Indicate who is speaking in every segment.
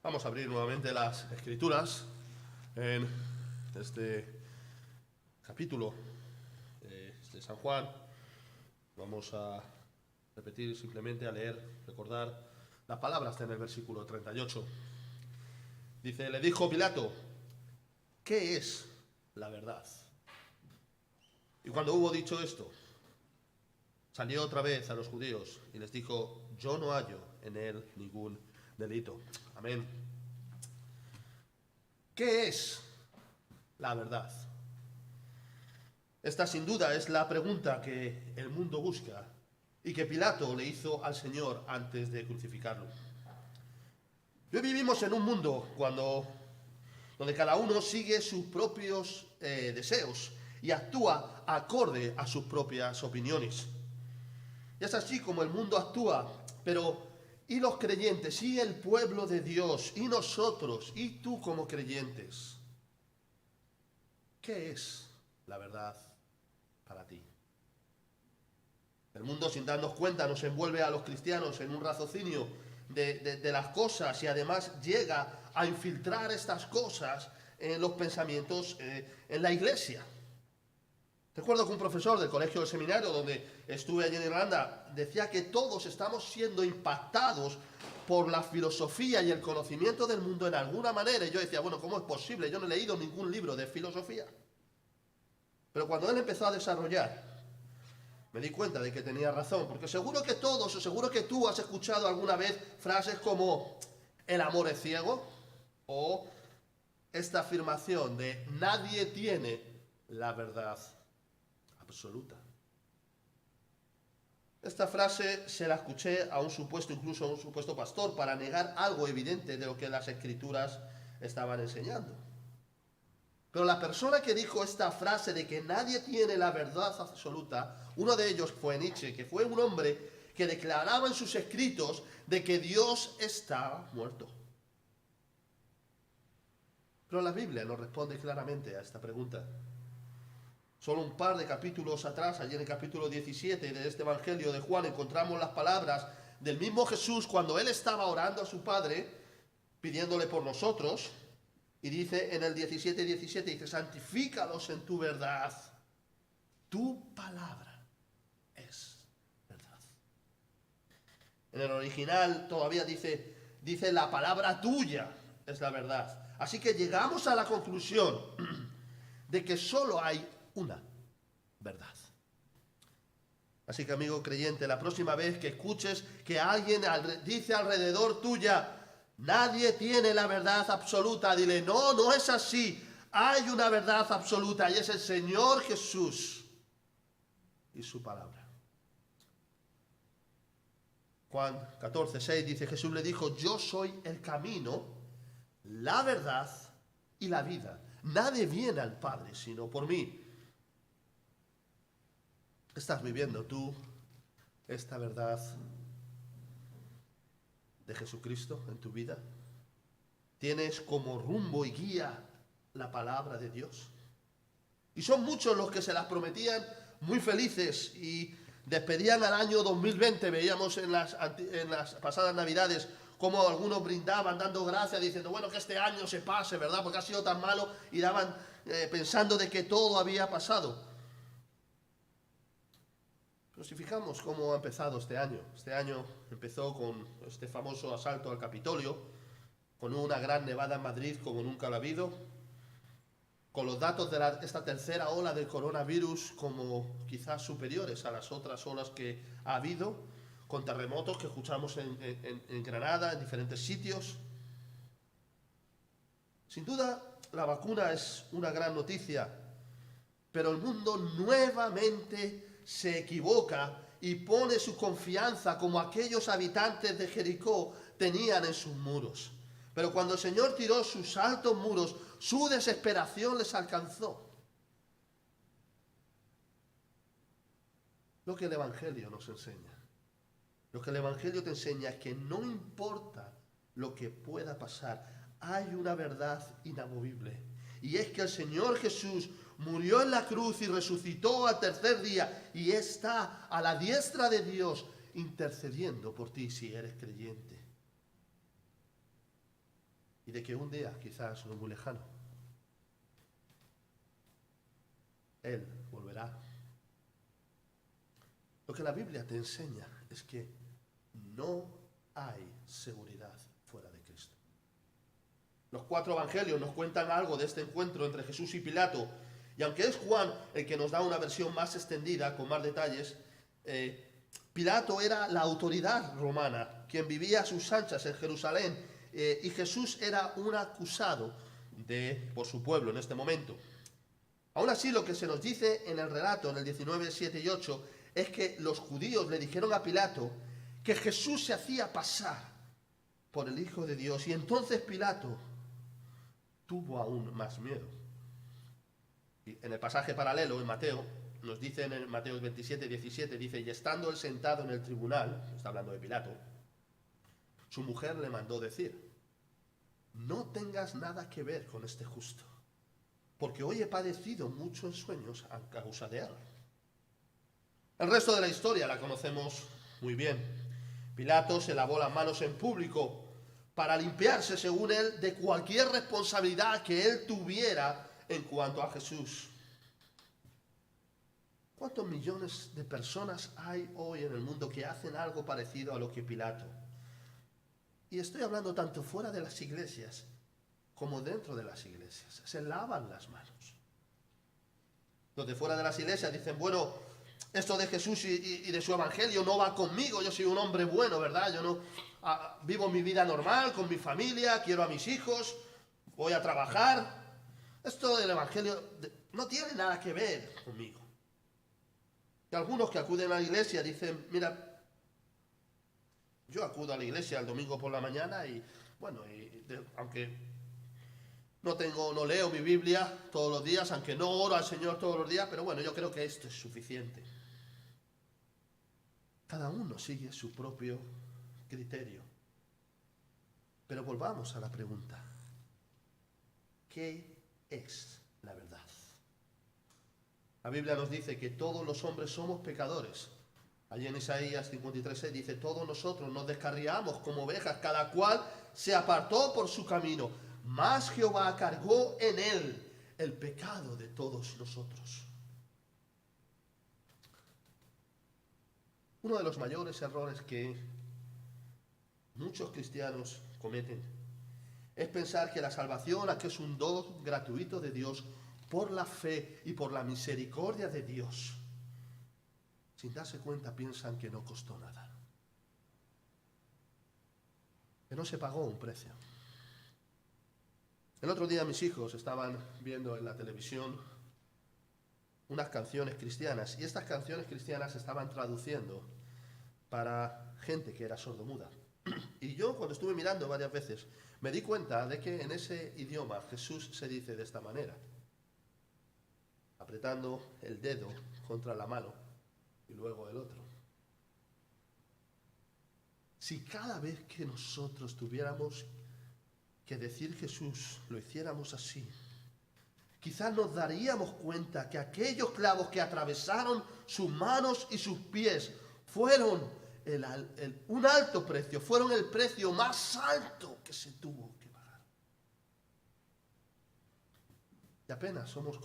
Speaker 1: Vamos a abrir nuevamente las Escrituras en este capítulo de San Juan. Vamos a repetir simplemente, a leer, recordar las palabras en el versículo 38. Dice, le dijo Pilato, ¿qué es la verdad? Y cuando hubo dicho esto, salió otra vez a los judíos y les dijo, yo no hallo en él ningún delito. Amén. ¿Qué es la verdad? Esta sin duda es la pregunta que el mundo busca y que Pilato le hizo al Señor antes de crucificarlo. Hoy vivimos en un mundo donde cada uno sigue sus propios deseos y actúa acorde a sus propias opiniones. Y es así como el mundo actúa, pero ¿y los creyentes? ¿Y el pueblo de Dios? ¿Y nosotros? ¿Y tú como creyentes? ¿Qué es la verdad para ti? El mundo, sin darnos cuenta, nos envuelve a los cristianos en un raciocinio de las cosas y además llega a infiltrar estas cosas en los pensamientos en la iglesia. Recuerdo que un profesor del colegio del seminario donde estuve allí en Irlanda decía que todos estamos siendo impactados por la filosofía y el conocimiento del mundo en alguna manera. Y yo decía, bueno, ¿cómo es posible? Yo no he leído ningún libro de filosofía. Pero cuando él empezó a desarrollar, me di cuenta de que tenía razón, porque seguro que todos, o seguro que tú has escuchado alguna vez frases como el amor es ciego, o esta afirmación de nadie tiene la verdad absoluta. Esta frase se la escuché a un supuesto pastor para negar algo evidente de lo que las Escrituras estaban enseñando. Pero la persona que dijo esta frase de que nadie tiene la verdad absoluta, uno de ellos fue Nietzsche, que fue un hombre que declaraba en sus escritos de que Dios está muerto. Pero la Biblia nos responde claramente a esta pregunta. Solo un par de capítulos atrás, allí en el capítulo 17 de este Evangelio de Juan, encontramos las palabras del mismo Jesús cuando él estaba orando a su Padre, pidiéndole por nosotros. Y dice en el 17:17, dice, santifícalos en tu verdad. Tu palabra es verdad. En el original todavía dice la palabra tuya es la verdad. Así que llegamos a la conclusión de que solo hay una verdad. Así que, amigo creyente, la próxima vez que escuches que alguien dice alrededor tuya, nadie tiene la verdad absoluta, dile, no, no es así. Hay una verdad absoluta y es el Señor Jesús y su palabra. Juan 14:6 dice, Jesús le dijo, yo soy el camino, la verdad y la vida. Nadie viene al Padre sino por mí. ¿Estás viviendo tú esta verdad de Jesucristo en tu vida? ¿Tienes como rumbo y guía la palabra de Dios? Y son muchos los que se las prometían muy felices y despedían al año 2020. Veíamos en las pasadas Navidades cómo algunos brindaban dando gracias diciendo, bueno, que este año se pase, ¿verdad? Porque ha sido tan malo, y daban pensando de que todo había pasado. Pero si fijamos cómo ha empezado este año empezó con este famoso asalto al Capitolio, con una gran nevada en Madrid como nunca lo ha habido, con los datos de esta tercera ola del coronavirus como quizás superiores a las otras olas que ha habido, con terremotos que escuchamos en Granada, en diferentes sitios. Sin duda, la vacuna es una gran noticia, pero el mundo nuevamente se equivoca y pone su confianza como aquellos habitantes de Jericó tenían en sus muros. Pero cuando el Señor tiró sus altos muros, su desesperación les alcanzó. Lo que el Evangelio nos enseña. Lo que el Evangelio te enseña es que no importa lo que pueda pasar, hay una verdad inamovible. Y es que el Señor Jesús murió en la cruz y resucitó al tercer día y está a la diestra de Dios intercediendo por ti si eres creyente. y de que un día, quizás no muy lejano, Él volverá. Lo que la Biblia te enseña es que no hay seguridad fuera de Cristo. Los 4 evangelios nos cuentan algo de este encuentro entre Jesús y Pilato, y aunque es Juan el que nos da una versión más extendida, con más detalles, Pilato era la autoridad romana, quien vivía a sus anchas en Jerusalén, y Jesús era un acusado por su pueblo en este momento. Aún así, lo que se nos dice en el relato, en el 19, 7 y 8, es que los judíos le dijeron a Pilato que Jesús se hacía pasar por el Hijo de Dios, y entonces Pilato tuvo aún más miedo. Y en el pasaje paralelo, en Mateo, nos dice en el Mateo 27, 17, dice, y estando él sentado en el tribunal, está hablando de Pilato, su mujer le mandó decir, no tengas nada que ver con este justo, porque hoy he padecido mucho en sueños a causa de él. El resto de la historia la conocemos muy bien. Pilato se lavó las manos en público para limpiarse, según él, de cualquier responsabilidad que él tuviera en cuanto a Jesús. ¿Cuántos millones de personas hay hoy en el mundo que hacen algo parecido a lo que Pilato? Y estoy hablando tanto fuera de las iglesias como dentro de las iglesias. Se lavan las manos. Los de fuera de las iglesias dicen, bueno, esto de Jesús y de su evangelio no va conmigo, yo soy un hombre bueno, ¿verdad? Yo no vivo mi vida normal, con mi familia, quiero a mis hijos, voy a trabajar. Esto del evangelio no tiene nada que ver conmigo. Y algunos que acuden a la iglesia dicen, mira, yo acudo a la iglesia el domingo por la mañana y, bueno, aunque no leo mi Biblia todos los días, aunque no oro al Señor todos los días, pero bueno, yo creo que esto es suficiente. Cada uno sigue su propio criterio. Pero volvamos a la pregunta. ¿Qué es la verdad? La Biblia nos dice que todos los hombres somos pecadores. Allí en Isaías 53:6 dice, todos nosotros nos descarriamos como ovejas, cada cual se apartó por su camino, mas Jehová cargó en él el pecado de todos nosotros. Uno de los mayores errores que muchos cristianos cometen es pensar que la salvación, que es un don gratuito de Dios, por la fe y por la misericordia de Dios, sin darse cuenta piensan que no costó nada, que no se pagó un precio. El otro día mis hijos estaban viendo en la televisión unas canciones cristianas, y estas canciones cristianas se estaban traduciendo para gente que era sordomuda. Y yo, cuando estuve mirando varias veces, me di cuenta de que en ese idioma Jesús se dice de esta manera, apretando el dedo contra la mano y luego el otro. Si cada vez que nosotros tuviéramos que decir Jesús lo hiciéramos así, quizás nos daríamos cuenta que aquellos clavos que atravesaron sus manos y sus pies fueron un alto precio, fueron el precio más alto que se tuvo que pagar. Y apenas somos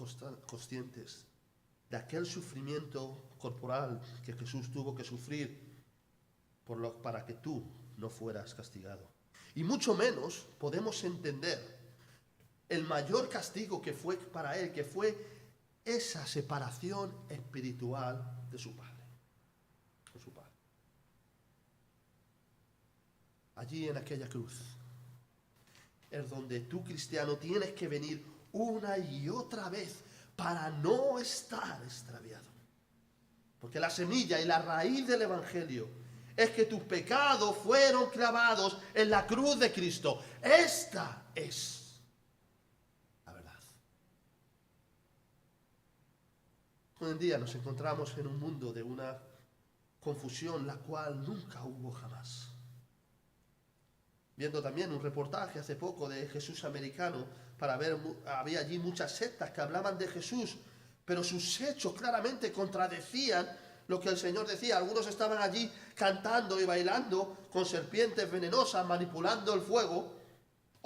Speaker 1: conscientes de aquel sufrimiento corporal que Jesús tuvo que sufrir para que tú no fueras castigado. Y mucho menos podemos entender el mayor castigo que fue para él, que fue esa separación espiritual de su Padre. Con su Padre. Allí en aquella cruz es donde tú, cristiano, tienes que venir una y otra vez para no estar extraviado. Porque la semilla y la raíz del Evangelio es que tus pecados fueron clavados en la cruz de Cristo. Esta es la verdad. Hoy en día nos encontramos en un mundo de una confusión la cual nunca hubo jamás. Viendo también un reportaje hace poco de Jesús americano, había allí muchas sectas que hablaban de Jesús, pero sus hechos claramente contradecían lo que el Señor decía. Algunos estaban allí cantando y bailando con serpientes venenosas, manipulando el fuego.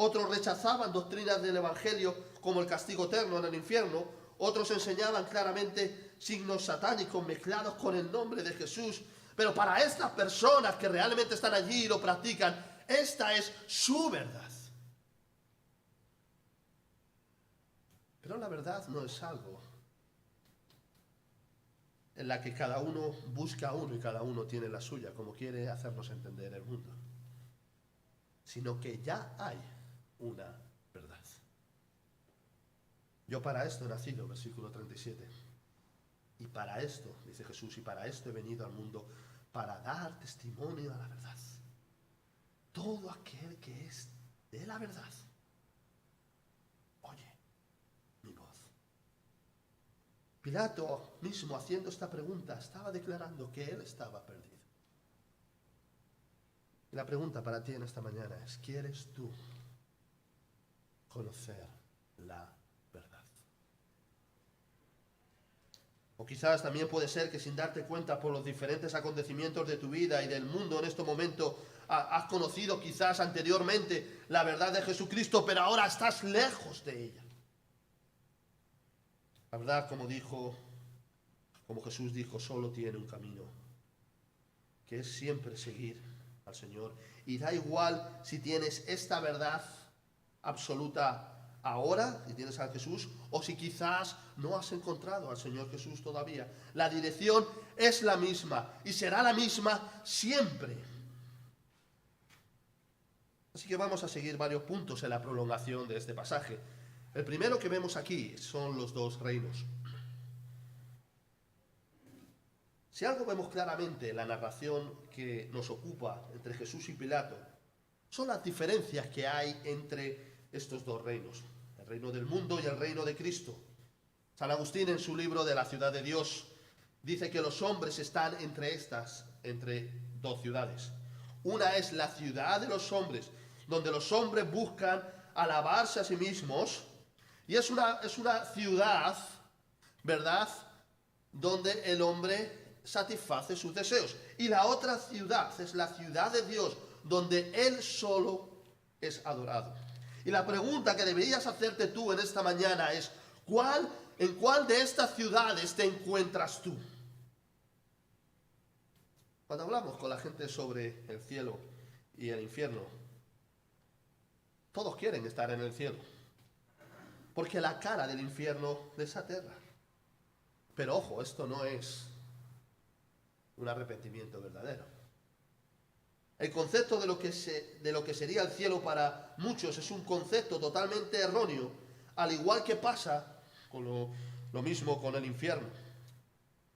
Speaker 1: Otros rechazaban doctrinas del Evangelio como el castigo eterno en el infierno. Otros enseñaban claramente signos satánicos mezclados con el nombre de Jesús. Pero para estas personas que realmente están allí y lo practican, esta es su verdad. Pero la verdad no es algo en la que cada uno busca a uno y cada uno tiene la suya, como quiere hacernos entender el mundo, sino que ya hay una verdad. Yo para esto he nacido, versículo 37. Y para esto, dice Jesús, y para esto he venido al mundo, para dar testimonio a la verdad. Todo aquel que es de la verdad, oye mi voz. Pilato mismo, haciendo esta pregunta, estaba declarando que él estaba perdido. Y la pregunta para ti en esta mañana es, ¿quieres tú conocer la verdad? O quizás también puede ser que sin darte cuenta por los diferentes acontecimientos de tu vida y del mundo en este momento, has conocido quizás anteriormente la verdad de Jesucristo, pero ahora estás lejos de ella. La verdad, como Jesús dijo, solo tiene un camino, que es siempre seguir al Señor. Y da igual si tienes esta verdad absoluta ahora, si tienes a Jesús, o si quizás no has encontrado al Señor Jesús todavía. La dirección es la misma y será la misma siempre. Así que vamos a seguir varios puntos en la prolongación de este pasaje. El primero que vemos aquí son los dos reinos. Si algo vemos claramente en la narración que nos ocupa entre Jesús y Pilato, son las diferencias que hay entre estos dos reinos, el reino del mundo y el reino de Cristo. San Agustín, en su libro de la ciudad de Dios, dice que los hombres están entre dos ciudades. Una es la ciudad de los hombres, donde los hombres buscan alabarse a sí mismos, y es una ciudad, ¿verdad?, donde el hombre satisface sus deseos. Y la otra ciudad es la ciudad de Dios, donde Él solo es adorado. Y la pregunta que deberías hacerte tú en esta mañana es, ¿en cuál de estas ciudades te encuentras tú? Cuando hablamos con la gente sobre el cielo y el infierno, todos quieren estar en el cielo, porque la cara del infierno les aterra. Pero ojo, esto no es un arrepentimiento verdadero. El concepto de lo que sería el cielo para muchos es un concepto totalmente erróneo, al igual que pasa con lo mismo con el infierno.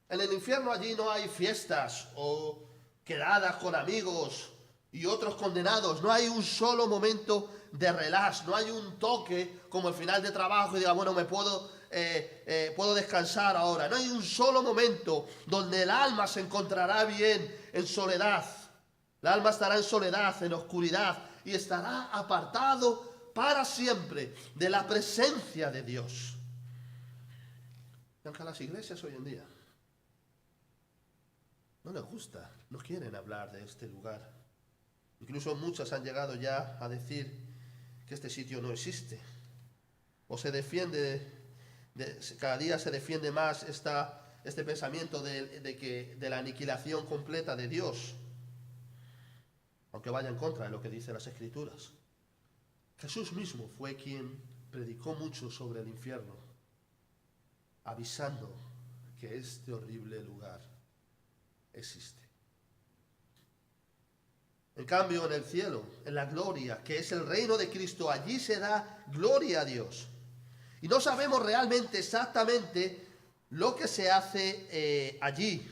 Speaker 1: En el infierno allí no hay fiestas o quedadas con amigos y otros condenados. No hay un solo momento de relax, no hay un toque como el final de trabajo y diga, bueno, puedo descansar ahora. No hay un solo momento donde el alma se encontrará bien en soledad. El alma estará en soledad, en oscuridad, y estará apartado para siempre de la presencia de Dios. Y aunque a las iglesias hoy en día no les gusta, no quieren hablar de este lugar. Incluso muchas han llegado ya a decir que este sitio no existe. O se defiende, cada día se defiende más este pensamiento de la aniquilación completa de Dios, aunque vaya en contra de lo que dicen las Escrituras. Jesús mismo fue quien predicó mucho sobre el infierno, avisando que este horrible lugar existe. En cambio, en el cielo, en la gloria, que es el reino de Cristo, allí se da gloria a Dios. Y no sabemos realmente exactamente lo que se hace allí.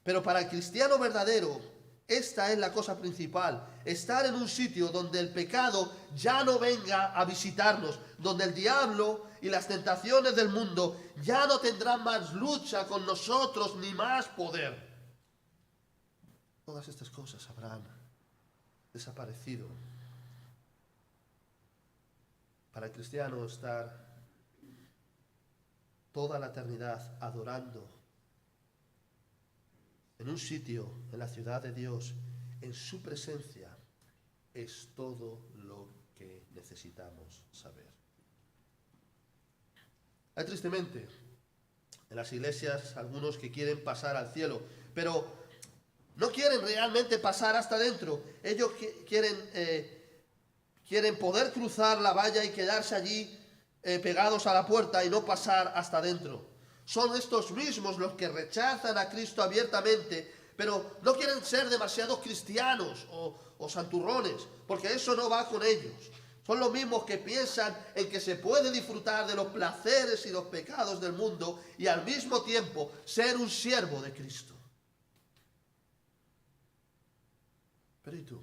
Speaker 1: Pero para el cristiano verdadero, esta es la cosa principal: estar en un sitio donde el pecado ya no venga a visitarnos, donde el diablo y las tentaciones del mundo ya no tendrán más lucha con nosotros ni más poder. Todas estas cosas habrán desaparecido. Para el cristiano, estar toda la eternidad adorando en un sitio, en la ciudad de Dios, en su presencia, es todo lo que necesitamos saber. Hay tristemente en las iglesias algunos que quieren pasar al cielo, pero no quieren realmente pasar hasta dentro. Ellos quieren poder cruzar la valla y quedarse allí pegados a la puerta y no pasar hasta dentro. Son estos mismos los que rechazan a Cristo abiertamente, pero no quieren ser demasiado cristianos o santurrones, porque eso no va con ellos. Son los mismos que piensan en que se puede disfrutar de los placeres y los pecados del mundo y al mismo tiempo ser un siervo de Cristo. Pero ¿y tú?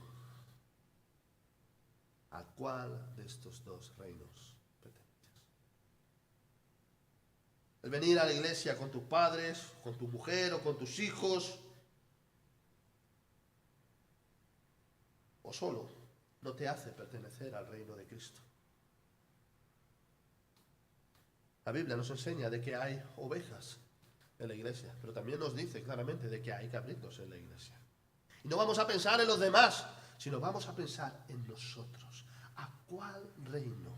Speaker 1: ¿A cuál de estos dos reinos perteneces? El venir a la iglesia con tus padres, con tu mujer o con tus hijos, o solo, no te hace pertenecer al reino de Cristo. La Biblia nos enseña de que hay ovejas en la iglesia, pero también nos dice claramente de que hay cabritos en la iglesia. Y no vamos a pensar en los demás, sino vamos a pensar en nosotros. ¿A cuál reino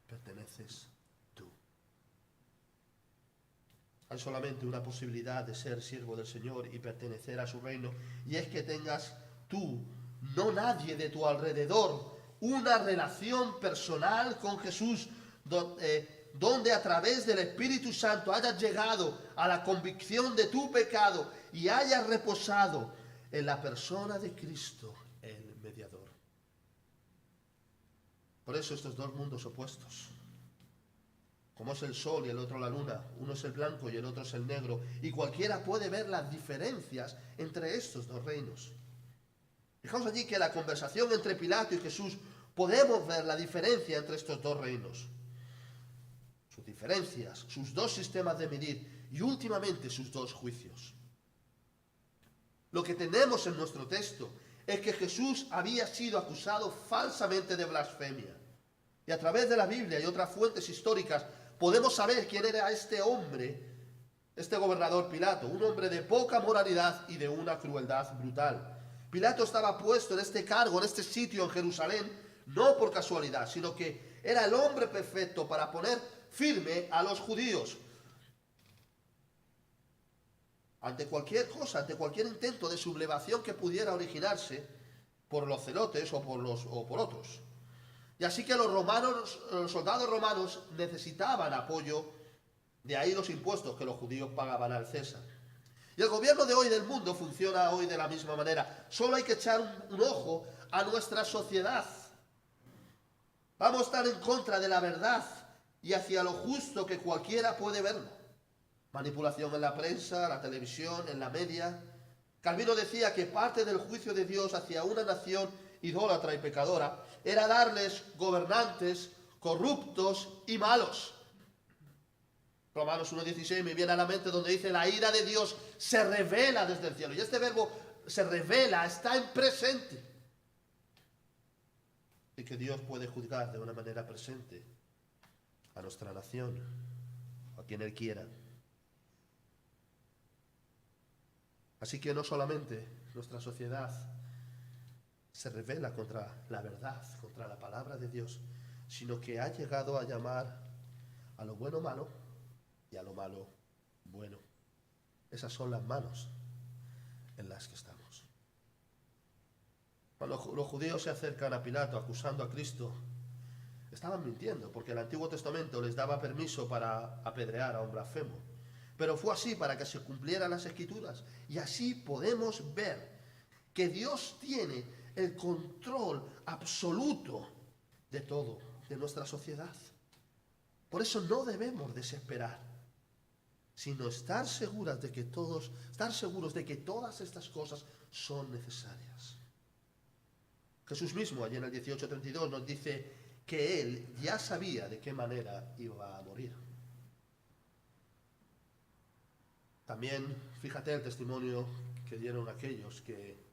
Speaker 1: perteneces tú? Hay solamente una posibilidad de ser siervo del Señor y pertenecer a su reino, y es que tengas tú, no nadie de tu alrededor, una relación personal con Jesús, donde a través del Espíritu Santo hayas llegado a la convicción de tu pecado y hayas reposado en la persona de Cristo, el mediador. Por eso estos dos mundos opuestos, como es el sol y el otro la luna, uno es el blanco y el otro es el negro, y cualquiera puede ver las diferencias entre estos dos reinos. Fijaos allí que en la conversación entre Pilato y Jesús podemos ver la diferencia entre estos dos reinos. Sus diferencias, sus dos sistemas de medir y últimamente sus dos juicios. Lo que tenemos en nuestro texto es que Jesús había sido acusado falsamente de blasfemia. Y a través de la Biblia y otras fuentes históricas podemos saber quién era este hombre, este gobernador Pilato, un hombre de poca moralidad y de una crueldad brutal. Pilato estaba puesto en este cargo, en este sitio en Jerusalén, no por casualidad, sino que era el hombre perfecto para poner firme a los judíos ante cualquier cosa, ante cualquier intento de sublevación que pudiera originarse por los celotes o por otros. Y así que los soldados romanos necesitaban apoyo, de ahí los impuestos que los judíos pagaban al César. Y el gobierno de hoy del mundo funciona hoy de la misma manera. Solo hay que echar un ojo a nuestra sociedad. Vamos a estar en contra de la verdad y hacia lo justo que cualquiera puede verlo. Manipulación en la prensa, la televisión, en la media. Calvino decía que parte del juicio de Dios hacia una nación idólatra y pecadora era darles gobernantes corruptos y malos. Romanos 1:16 me viene a la mente donde dice: la ira de Dios se revela desde el cielo. Y este verbo se revela, está en presente. Y que Dios puede juzgar de una manera presente a nuestra nación, a quien Él quiera. Así que no solamente nuestra sociedad se revela contra la verdad, contra la palabra de Dios, sino que ha llegado a llamar a lo bueno malo y a lo malo bueno. Esas son las manos en las que estamos. Cuando los judíos se acercan a Pilato acusando a Cristo, estaban mintiendo, porque el Antiguo Testamento les daba permiso para apedrear a un blasfemo. Pero fue así para que se cumplieran las Escrituras. Y así podemos ver que Dios tiene el control absoluto de todo, de nuestra sociedad. Por eso no debemos desesperar, sino estar seguros de que todas estas cosas son necesarias. Jesús mismo, allí en el 18:32, nos dice que Él ya sabía de qué manera iba a morir. También, fíjate el testimonio que dieron aquellos que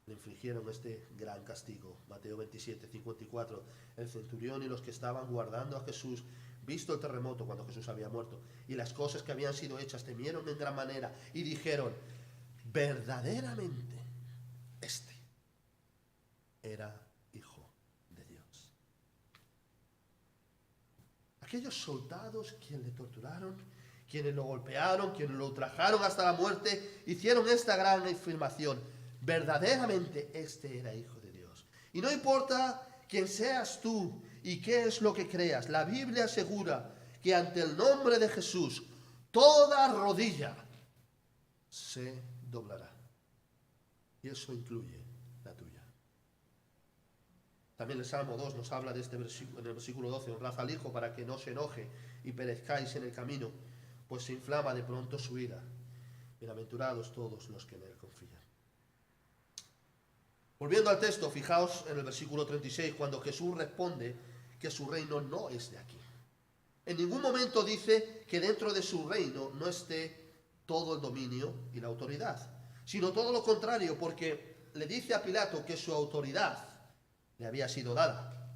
Speaker 1: le infligieron este gran castigo. Mateo 27:54, el centurión y los que estaban guardando a Jesús, visto el terremoto cuando Jesús había muerto, y las cosas que habían sido hechas, temieron en gran manera y dijeron: verdaderamente, este era aquellos soldados quienes le torturaron, quienes lo golpearon, quienes lo ultrajaron hasta la muerte, hicieron esta gran afirmación: verdaderamente este era Hijo de Dios. Y no importa quién seas tú y qué es lo que creas, la Biblia asegura que ante el nombre de Jesús toda rodilla se doblará. Y eso incluye la tuya. También el Salmo 2 nos habla de este versículo, en el versículo 12: honrad al Hijo para que no se enoje y perezcáis en el camino, pues se inflama de pronto su ira. Bienaventurados todos los que en él confían. Volviendo al texto, fijaos en el versículo 36, cuando Jesús responde que su reino no es de aquí. En ningún momento dice que dentro de su reino no esté todo el dominio y la autoridad, sino todo lo contrario, porque le dice a Pilato que su autoridad le había sido dada.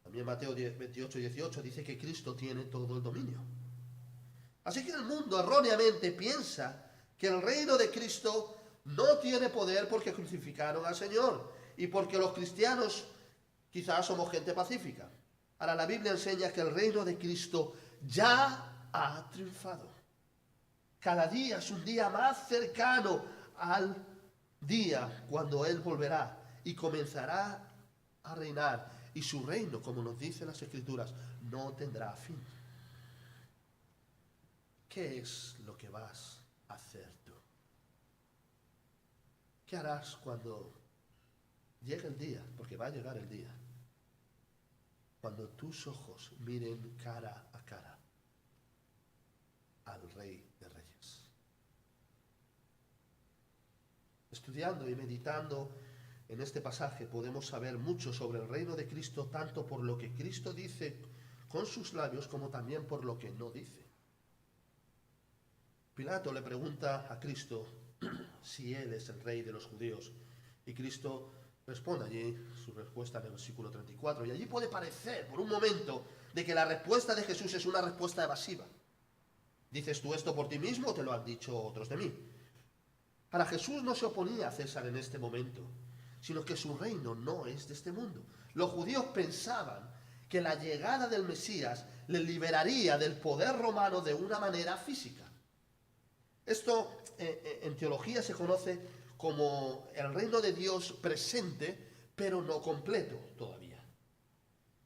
Speaker 1: También Mateo 28 y 18 dice que Cristo tiene todo el dominio. Así que el mundo erróneamente piensa que el reino de Cristo no tiene poder porque crucificaron al Señor y porque los cristianos quizás somos gente pacífica. Ahora, la Biblia enseña que el reino de Cristo ya ha triunfado. Cada día es un día más cercano al día cuando Él volverá y comenzará a reinar. Y su reino, como nos dicen las Escrituras, no tendrá fin. ¿Qué es lo que vas a hacer tú? ¿Qué harás cuando llegue el día? Porque va a llegar el día. Cuando tus ojos miren cara a cara al Rey de Reyes. Estudiando y meditando en este pasaje podemos saber mucho sobre el reino de Cristo, tanto por lo que Cristo dice con sus labios como también por lo que no dice. Pilato le pregunta a Cristo si Él es el Rey de los judíos, y Cristo responde allí su respuesta en el versículo 34. Y allí puede parecer por un momento de que la respuesta de Jesús es una respuesta evasiva. ¿Dices tú esto por ti mismo o te lo han dicho otros de mí? Ahora, Jesús no se oponía a César en este momento, sino que su reino no es de este mundo. Los judíos pensaban que la llegada del Mesías les liberaría del poder romano de una manera física. Esto en teología se conoce como el reino de Dios presente, pero no completo todavía.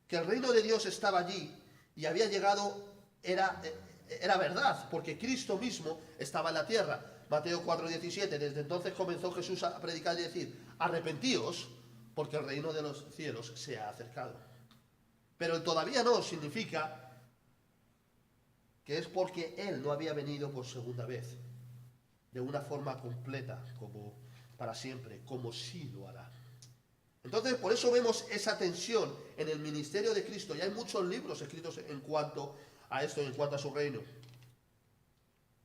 Speaker 1: Que el reino de Dios estaba allí y había llegado era verdad, porque Cristo mismo estaba en la tierra. Mateo 4:17, desde entonces comenzó Jesús a predicar y decir: arrepentíos, porque el reino de los cielos se ha acercado. Pero el todavía no significa que es porque Él no había venido por segunda vez, de una forma completa, como para siempre, como sí lo hará. Entonces, por eso vemos esa tensión en el ministerio de Cristo. Y hay muchos libros escritos en cuanto a esto, en cuanto a su reino.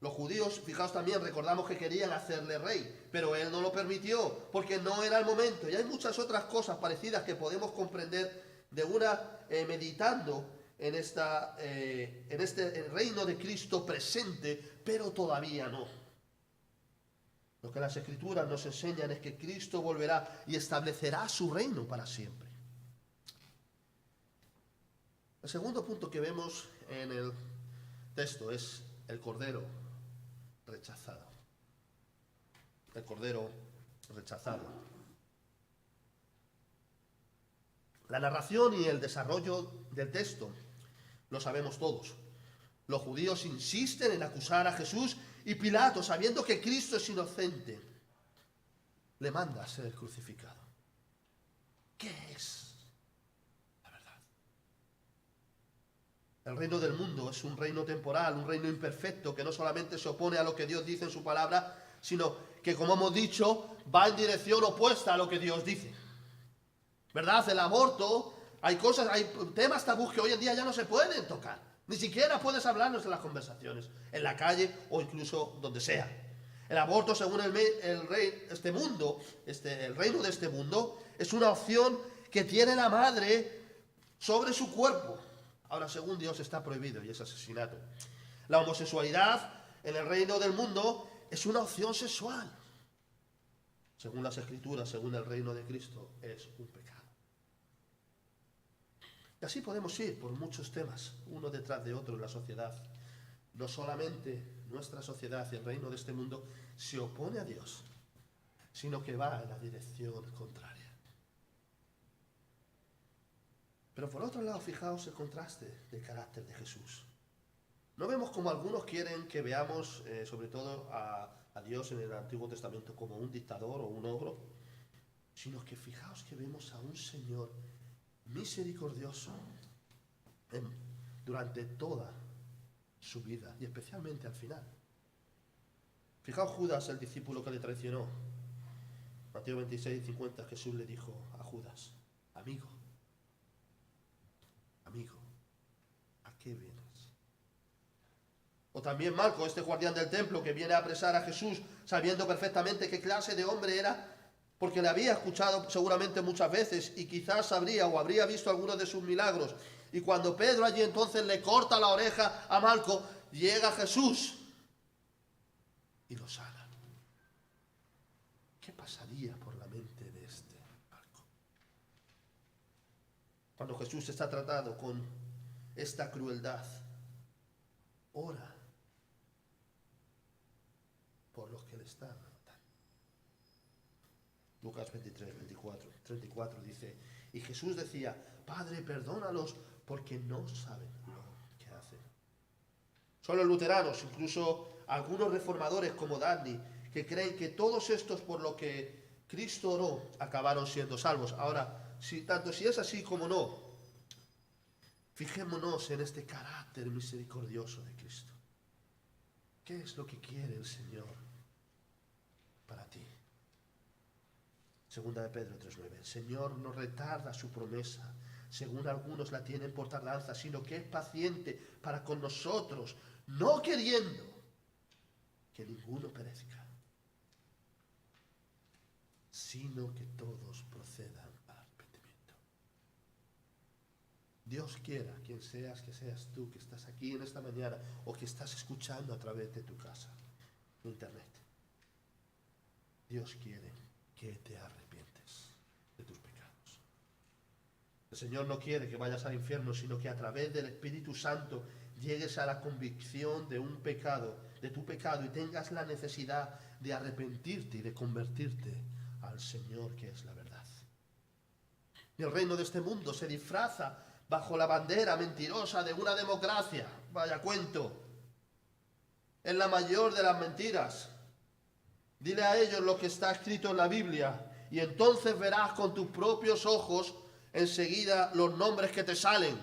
Speaker 1: Los judíos, fijaos también, recordamos que querían hacerle rey, pero Él no lo permitió, porque no era el momento. Y hay muchas otras cosas parecidas que podemos comprender de una meditando en este reino de Cristo presente, pero todavía no. Lo que las Escrituras nos enseñan es que Cristo volverá y establecerá su reino para siempre. El segundo punto que vemos en el texto es el Cordero rechazado. El Cordero rechazado. La narración y el desarrollo del texto lo sabemos todos. Los judíos insisten en acusar a Jesús y Pilato, sabiendo que Cristo es inocente, le manda a ser crucificado. ¿Qué es la verdad? El reino del mundo es un reino temporal, un reino imperfecto, que no solamente se opone a lo que Dios dice en su palabra, sino que, como hemos dicho, va en dirección opuesta a lo que Dios dice. ¿Verdad? El aborto, hay temas tabús que hoy en día ya no se pueden tocar. Ni siquiera puedes hablarlos en las conversaciones, en la calle o incluso donde sea. El aborto, según el reino de este mundo, es una opción que tiene la madre sobre su cuerpo. Ahora, según Dios, está prohibido y es asesinato. La homosexualidad en el reino del mundo es una opción sexual. Según las Escrituras, según el reino de Cristo, es un pecado. Y así podemos ir por muchos temas, uno detrás de otro en la sociedad. No solamente nuestra sociedad y el reino de este mundo se opone a Dios, sino que va en la dirección contraria. Pero por otro lado, fijaos el contraste del carácter de Jesús. No vemos como algunos quieren que veamos, sobre todo a Dios en el Antiguo Testamento, como un dictador o un ogro, sino que fijaos que vemos a un Señor misericordioso durante toda su vida y especialmente al final. Fijaos Judas, el discípulo que le traicionó. Mateo 26:50, Jesús le dijo a Judas: amigo, ¿a qué vienes? O también Malco, este guardián del templo que viene a apresar a Jesús sabiendo perfectamente qué clase de hombre era, porque le había escuchado seguramente muchas veces y quizás sabría o habría visto algunos de sus milagros. Y cuando Pedro allí entonces le corta la oreja a Malco, llega Jesús y lo sana. ¿Qué pasaría por la mente de este Malco? Cuando Jesús está tratado con esta crueldad, ora por los que le están matando. Lucas 34 dice: y Jesús decía: Padre, perdónalos porque no saben lo que hacen. Son los luteranos, incluso algunos reformadores como Darby, que creen que todos estos por lo que Cristo oró acabaron siendo salvos. Ahora, tanto si es así como no, fijémonos en este carácter misericordioso de Cristo. ¿Qué es lo que quiere el Señor para ti? Segunda de Pedro 3:9. El Señor no retarda su promesa, según algunos la tienen por tardanza, sino que es paciente para con nosotros, no queriendo que ninguno perezca, sino que todos procedan al arrepentimiento. Dios quiera, quien seas, que seas tú, que estás aquí en esta mañana o que estás escuchando a través de tu casa, de internet. Dios quiere que te arrepientes de tus pecados. El Señor no quiere que vayas al infierno, sino que a través del Espíritu Santo llegues a la convicción de un pecado, de tu pecado, y tengas la necesidad de arrepentirte y de convertirte al Señor, que es la verdad. Y el reino de este mundo se disfraza bajo la bandera mentirosa de una democracia. Vaya cuento. Es la mayor de las mentiras. Dile a ellos lo que está escrito en la Biblia y entonces verás con tus propios ojos enseguida los nombres que te salen.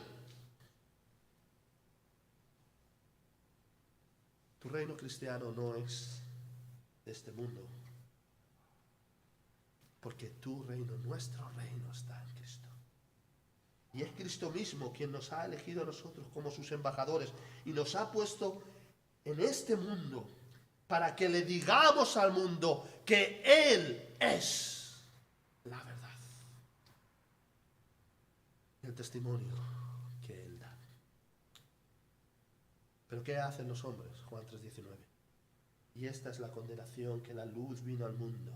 Speaker 1: Tu reino cristiano no es de este mundo, porque tu reino, nuestro reino, está en Cristo. Y es Cristo mismo quien nos ha elegido a nosotros como sus embajadores y nos ha puesto en este mundo para que le digamos al mundo que Él es la verdad. El testimonio que Él da. ¿Pero qué hacen los hombres? Juan 3:19. Y esta es la condenación, que la luz vino al mundo.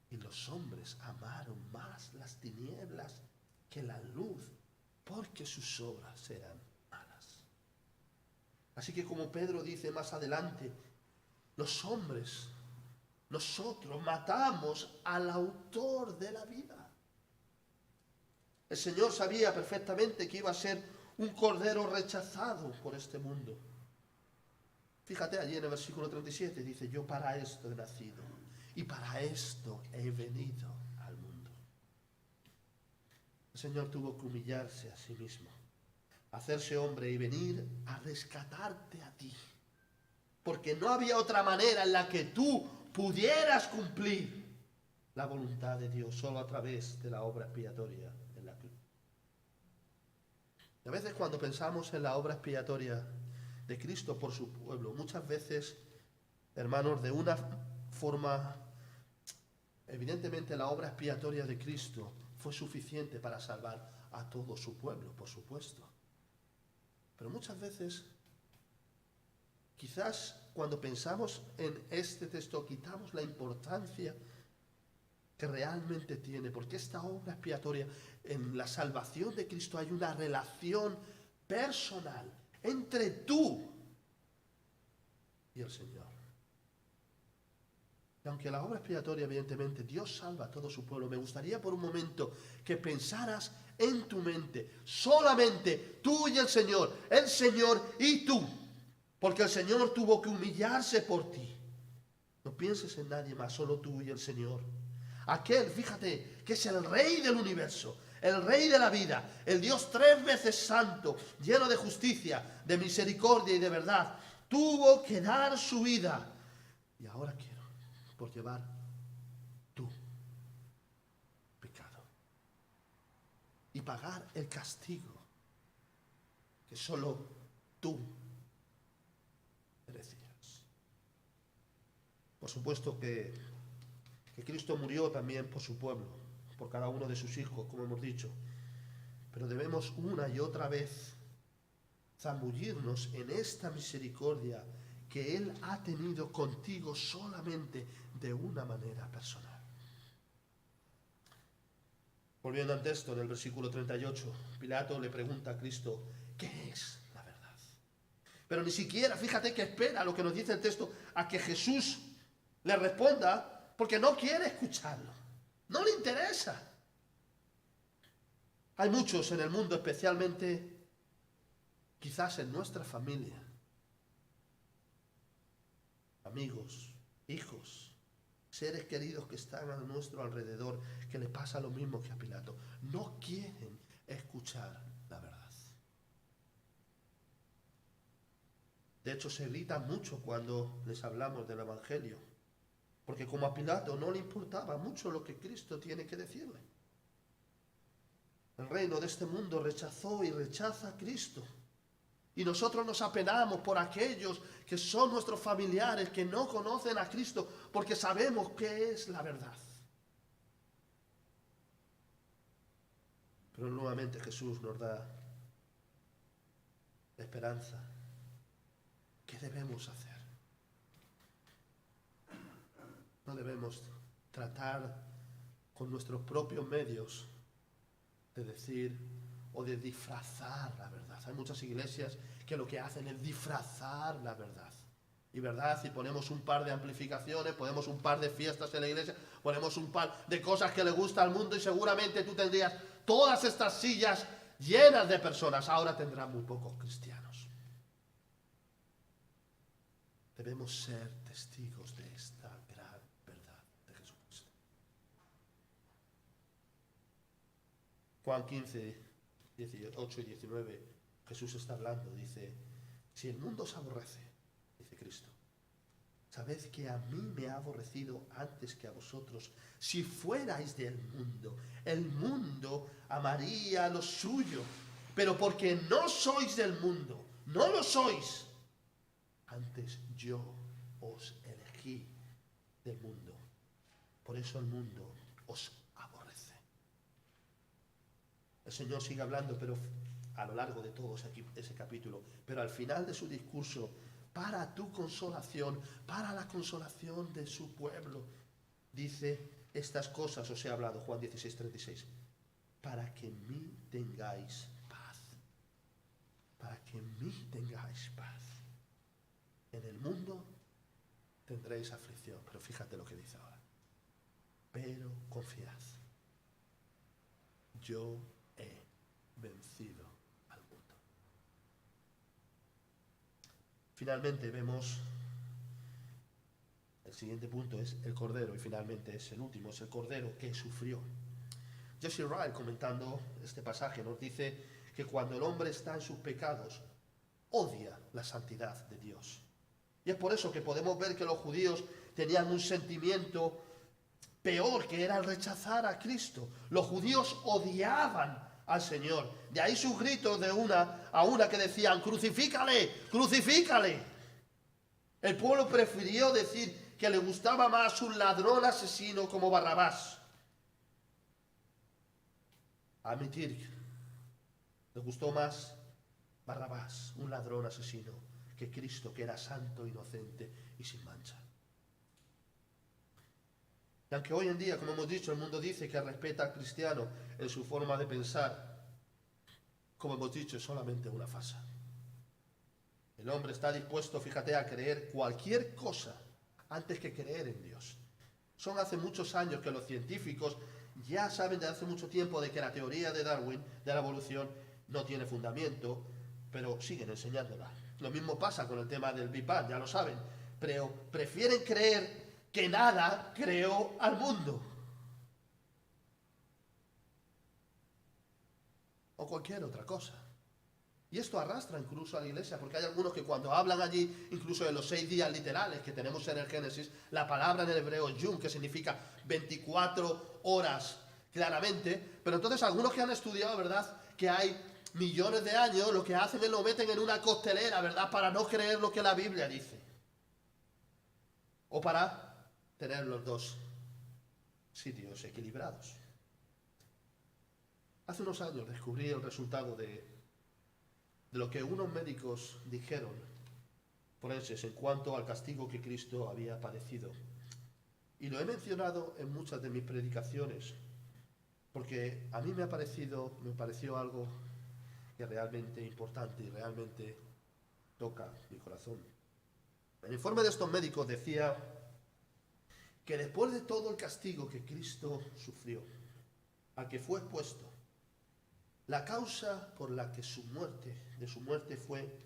Speaker 1: Y los hombres amaron más las tinieblas que la luz, porque sus obras eran malas. Así que como Pedro dice más adelante, los hombres, nosotros matamos al autor de la vida. El Señor sabía perfectamente que iba a ser un cordero rechazado por este mundo. Fíjate allí en el versículo 37, dice: yo para esto he nacido y para esto he venido al mundo. El Señor tuvo que humillarse a sí mismo, hacerse hombre y venir a rescatarte a ti. Porque no había otra manera en la que tú pudieras cumplir la voluntad de Dios, solo a través de la obra expiatoria en la cruz. Y a veces cuando pensamos en la obra expiatoria de Cristo por su pueblo, muchas veces, hermanos, de una forma, evidentemente la obra expiatoria de Cristo fue suficiente para salvar a todo su pueblo, por supuesto. Pero muchas veces, quizás cuando pensamos en este texto, quitamos la importancia que realmente tiene, porque esta obra expiatoria, en la salvación de Cristo hay una relación personal entre tú y el Señor. Y aunque la obra expiatoria, evidentemente, Dios salva a todo su pueblo, me gustaría por un momento que pensaras en tu mente, solamente tú y el Señor y tú, porque el Señor tuvo que humillarse por ti. No pienses en nadie más, solo tú y el Señor. Aquel, fíjate, que es el Rey del universo, el Rey de la vida, el Dios 3 veces santo, lleno de justicia, de misericordia y de verdad, tuvo que dar su vida. Y ahora quiero, por llevar tu pecado y pagar el castigo que solo tú merecías. Por supuesto que Cristo murió también por su pueblo, por cada uno de sus hijos, como hemos dicho. Pero debemos una y otra vez zambullirnos en esta misericordia que Él ha tenido contigo solamente de una manera personal. Volviendo al texto, en el versículo 38, Pilato le pregunta a Cristo, ¿qué es la verdad? Pero ni siquiera, fíjate que espera lo que nos dice el texto, a que Jesús le responda, porque no quiere escucharlo, no le interesa. Hay muchos en el mundo, especialmente quizás en nuestra familia, amigos, hijos, seres queridos que están a nuestro alrededor, que le pasa lo mismo que a Pilato. No quieren escuchar la verdad. De hecho, se irritan mucho cuando les hablamos del Evangelio, porque como a Pilato no le importaba mucho lo que Cristo tiene que decirle. El reino de este mundo rechazó y rechaza a Cristo. Y nosotros nos apenamos por aquellos que son nuestros familiares, que no conocen a Cristo, porque sabemos qué es la verdad. Pero nuevamente Jesús nos da esperanza. ¿Qué debemos hacer? No debemos tratar con nuestros propios medios de decir o de disfrazar la verdad. Hay muchas iglesias que lo que hacen es disfrazar la verdad. Y verdad, si ponemos un par de amplificaciones, ponemos un par de fiestas en la iglesia, ponemos un par de cosas que le gusta al mundo y seguramente tú tendrías todas estas sillas llenas de personas. Ahora tendrán muy pocos cristianos. Debemos ser testigos de esta gran verdad de Jesucristo. Juan 15, 18 y 19, Jesús está hablando, dice, si el mundo os aborrece, dice Cristo, sabed que a mí me ha aborrecido antes que a vosotros. Si fuerais del mundo, el mundo amaría lo suyo, pero porque no sois del mundo, no lo sois, antes yo os elegí del mundo, por eso el mundo os aborrece. El Señor sigue hablando, pero a lo largo de todo ese capítulo, pero al final de su discurso, para tu consolación, para la consolación de su pueblo, dice estas cosas, os he hablado, Juan 16, 36, para que en mí tengáis paz, para que en mí tengáis paz. En el mundo tendréis aflicción, pero fíjate lo que dice ahora, pero confiad, yo he vencido al mundo. Finalmente vemos, el siguiente punto es el Cordero, y finalmente es el último, es el Cordero que sufrió. Jesse Ryle, comentando este pasaje, nos dice que cuando el hombre está en sus pecados, odia la santidad de Dios. Y es por eso que podemos ver que los judíos tenían un sentimiento peor, que era el rechazar a Cristo. Los judíos odiaban al Señor. De ahí sus gritos de una a una que decían, crucifícale, crucifícale. El pueblo prefirió decir que le gustaba más un ladrón asesino como Barrabás. Admitir, le gustó más Barrabás, un ladrón asesino, que Cristo, que era santo, inocente y sin mancha. Y aunque hoy en día, como hemos dicho, el mundo dice que respeta al cristiano en su forma de pensar, como hemos dicho, es solamente una farsa. El hombre está dispuesto, fíjate, a creer cualquier cosa antes que creer en Dios. Son hace muchos años que los científicos ya saben de hace mucho tiempo de que la teoría de Darwin, de la evolución, no tiene fundamento, pero siguen enseñándola. Lo mismo pasa con el tema del Big Bang, ya lo saben, pero prefieren creer que nada creó al mundo. O cualquier otra cosa. Y esto arrastra incluso a la iglesia, porque hay algunos que cuando hablan allí, incluso de los 6 días literales que tenemos en el Génesis, la palabra en el hebreo yom, que significa 24 horas claramente, pero entonces algunos que han estudiado, ¿verdad?, que hay millones de años, lo que hacen es lo meten en una costelera, ¿verdad?, para no creer lo que la Biblia dice. O para tener los dos sitios equilibrados. Hace unos años descubrí el resultado de lo que unos médicos dijeron, forenses, en cuanto al castigo que Cristo había padecido. Y lo he mencionado en muchas de mis predicaciones, porque a mí me pareció algo que es realmente importante y realmente toca mi corazón. El informe de estos médicos decía que después de todo el castigo que Cristo sufrió, a que fue expuesto, la causa por la que de su muerte fue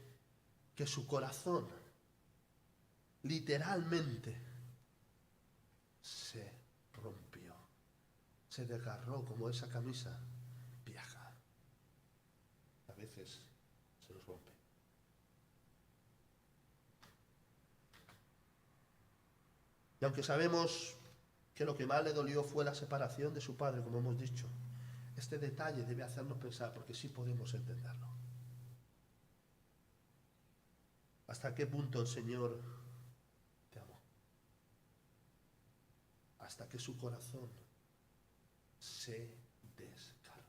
Speaker 1: que su corazón literalmente se rompió, se desgarró como esa camisa vieja. A veces se nos rompe. Y aunque sabemos que lo que más le dolió fue la separación de su padre, como hemos dicho, este detalle debe hacernos pensar, porque sí podemos entenderlo. ¿Hasta qué punto el Señor te amó? Hasta que su corazón se desgarró.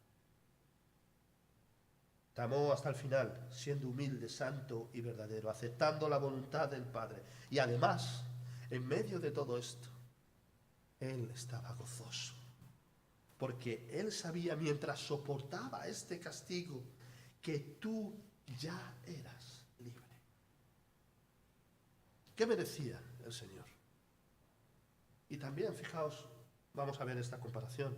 Speaker 1: Te amó hasta el final, siendo humilde, santo y verdadero, aceptando la voluntad del Padre. Y además, en medio de todo esto, Él estaba gozoso, porque Él sabía mientras soportaba este castigo que tú ya eras libre. ¿Qué merecía el Señor? Y también, fijaos, vamos a ver esta comparación.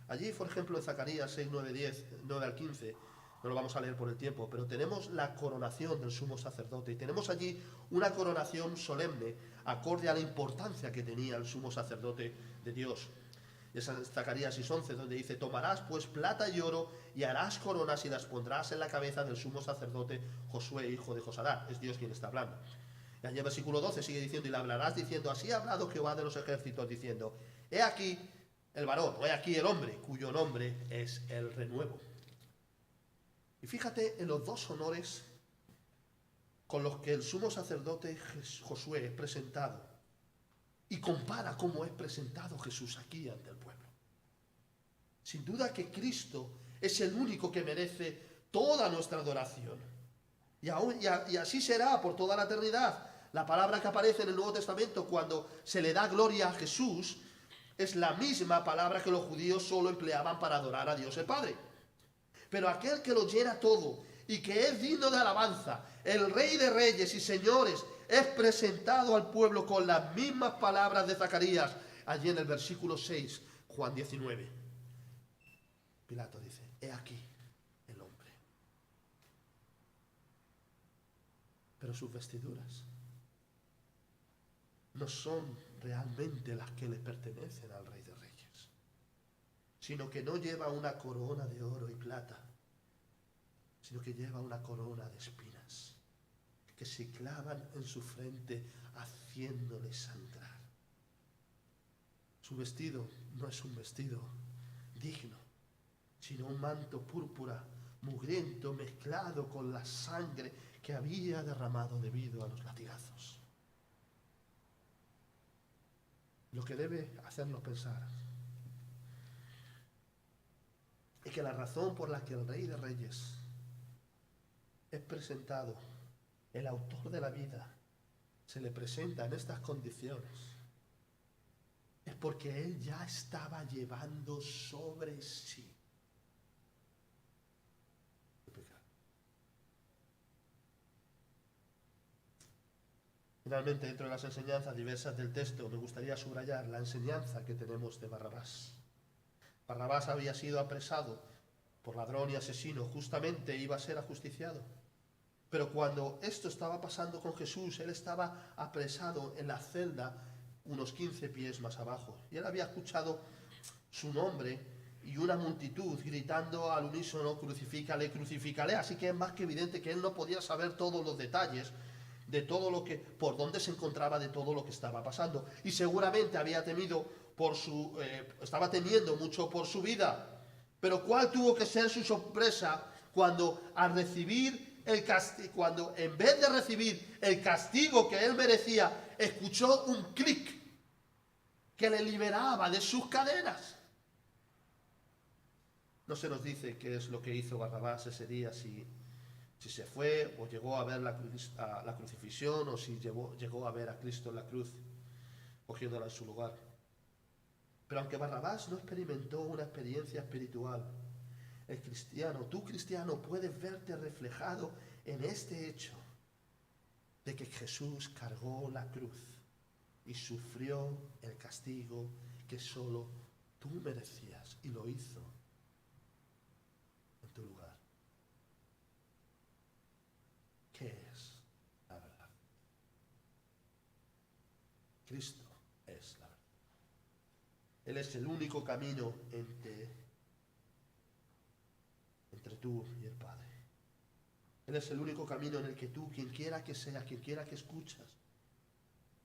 Speaker 1: Allí, por ejemplo, en Zacarías 6, 9, 10, 9 al 15, no lo vamos a leer por el tiempo, pero tenemos la coronación del sumo sacerdote y tenemos allí una coronación solemne, acorde a la importancia que tenía el sumo sacerdote de Dios. Y es en Zacarías 6:11, donde dice: tomarás pues plata y oro y harás coronas y las pondrás en la cabeza del sumo sacerdote Josué, hijo de Josadá. Es Dios quien está hablando. Y allí en versículo 12 sigue diciendo: y le hablarás diciendo: así ha hablado Jehová de los ejércitos, diciendo: he aquí el varón, o he aquí el hombre, cuyo nombre es el renuevo. Y fíjate en los dos honores con los que el sumo sacerdote Josué es presentado, y compara cómo es presentado Jesús aquí ante el pueblo. Sin duda que Cristo es el único que merece toda nuestra adoración. Y así será por toda la eternidad. La palabra que aparece en el Nuevo Testamento cuando se le da gloria a Jesús es la misma palabra que los judíos solo empleaban para adorar a Dios el Padre. Pero aquel que lo llena todo y que es digno de alabanza, el Rey de Reyes y Señores, es presentado al pueblo con las mismas palabras de Zacarías, allí en el versículo 6, Juan 19. Pilato dice: he aquí el hombre. Pero sus vestiduras no son realmente las que le pertenecen al Rey de Reyes, sino que no lleva una corona de oro y plata, sino que lleva una corona de espinas que se clavan en su frente haciéndole sangrar. Su vestido no es un vestido digno, sino un manto púrpura mugriento mezclado con la sangre que había derramado debido a los latigazos. Lo que debe hacernos pensar es que la razón por la que el Rey de Reyes es presentado, el autor de la vida, se le presenta en estas condiciones, es porque él ya estaba llevando sobre sí el pecado. Finalmente, dentro de las enseñanzas diversas del texto, me gustaría subrayar la enseñanza que tenemos de Barrabás. Barrabás había sido apresado por ladrón y asesino, justamente iba a ser ajusticiado. Pero cuando esto estaba pasando con Jesús, él estaba apresado en la celda unos 15 pies más abajo. Y él había escuchado su nombre y una multitud gritando al unísono, crucifícale, crucifícale. Así que es más que evidente que él no podía saber todos los detalles de todo lo que, por dónde se encontraba, de todo lo que estaba pasando. Y seguramente había temido estaba temiendo mucho por su vida. Pero ¿cuál tuvo que ser su sorpresa cuando al recibir cuando en vez de recibir el castigo que él merecía, escuchó un clic que le liberaba de sus cadenas? No se nos dice qué es lo que hizo Barrabás ese día, si se fue o llegó a ver la crucifixión, o si llegó a ver a Cristo en la cruz, cogiéndola en su lugar. Pero aunque Barrabás no experimentó una experiencia espiritual, el cristiano, tú cristiano, puedes verte reflejado en este hecho de que Jesús cargó la cruz y sufrió el castigo que solo tú merecías, y lo hizo en tu lugar. ¿Qué es la verdad? Cristo es la verdad. Él es el único camino entre tú y el Padre. Él es el único camino en el que tú, quien quiera que sea, quien quiera que escuchas,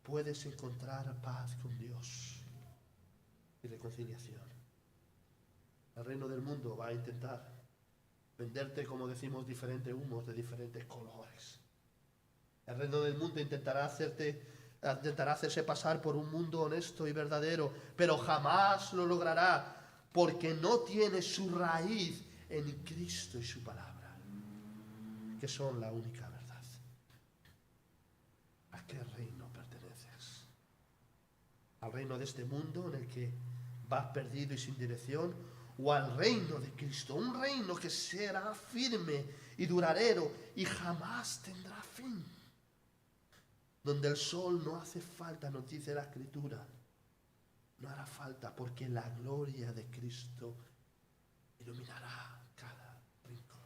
Speaker 1: puedes encontrar paz con Dios y reconciliación. El reino del mundo va a intentar venderte, como decimos, diferentes humos de diferentes colores. El reino del mundo intentará hacerse pasar por un mundo honesto y verdadero, pero jamás lo logrará, porque no tiene su raíz en Cristo y su palabra, que son la única verdad. ¿A qué reino perteneces? ¿Al reino de este mundo en el que vas perdido y sin dirección? ¿O al reino de Cristo? Un reino que será firme y duradero y jamás tendrá fin. Donde el sol no hace falta, nos dice la Escritura. No hará falta, porque la gloria de Cristo iluminará cada rincón.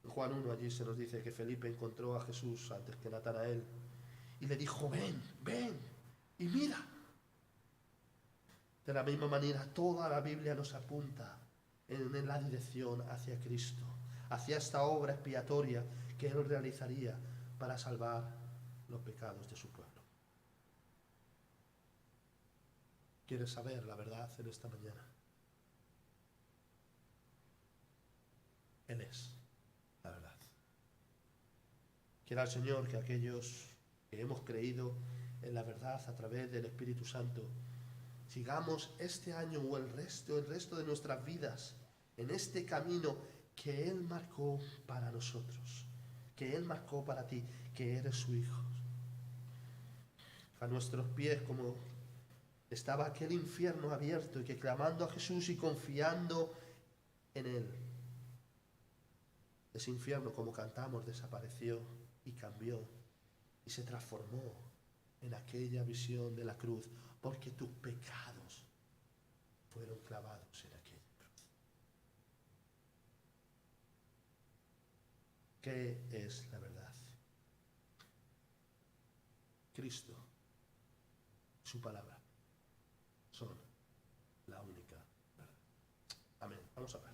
Speaker 1: En Juan 1 allí se nos dice que Felipe encontró a Jesús antes que Natanael y le dijo: ven, ven y mira. De la misma manera, toda la Biblia nos apunta en la dirección hacia Cristo, hacia esta obra expiatoria que Él realizaría para salvar los pecados de su pueblo. ¿Quieres saber la verdad en esta mañana? Él es la verdad. Quiera el Señor que aquellos que hemos creído en la verdad a través del Espíritu Santo sigamos este año o el resto de nuestras vidas en este camino que Él marcó para nosotros, que Él marcó para ti, que eres su Hijo. A nuestros pies, como estaba aquel infierno abierto, y que clamando a Jesús y confiando en Él, ese infierno, como cantamos, desapareció y cambió y se transformó en aquella visión de la cruz, porque tus pecados fueron clavados en aquella cruz. ¿Qué es la verdad? Cristo, su palabra, son la única verdad. Amén. Vamos a ver.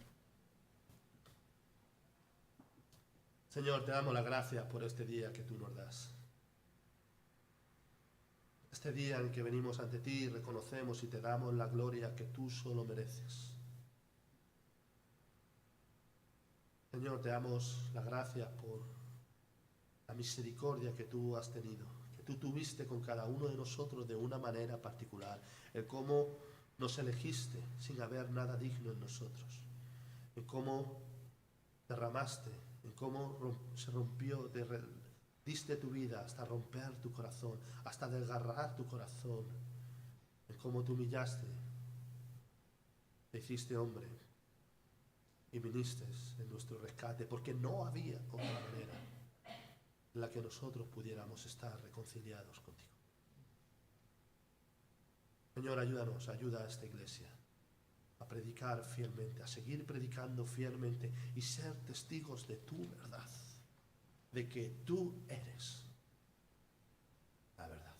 Speaker 1: Señor, te damos las gracias por este día que tú nos das. Este día en que venimos ante ti y reconocemos y te damos la gloria que tú solo mereces. Señor, te damos las gracias por la misericordia que tú has tenido, que tú tuviste con cada uno de nosotros de una manera particular, el cómo nos elegiste sin haber nada digno en nosotros, en cómo derramaste, en cómo se rompió Diste tu vida hasta romper tu corazón, hasta desgarrar tu corazón, en cómo te humillaste, te hiciste hombre y viniste en nuestro rescate, porque no había otra manera en la que nosotros pudiéramos estar reconciliados contigo. Señor, ayúdanos, ayuda a esta iglesia a predicar fielmente, a seguir predicando fielmente y ser testigos de tu verdad, de que tú eres la verdad.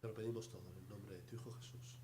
Speaker 1: Te lo pedimos todo en el nombre de tu Hijo Jesús.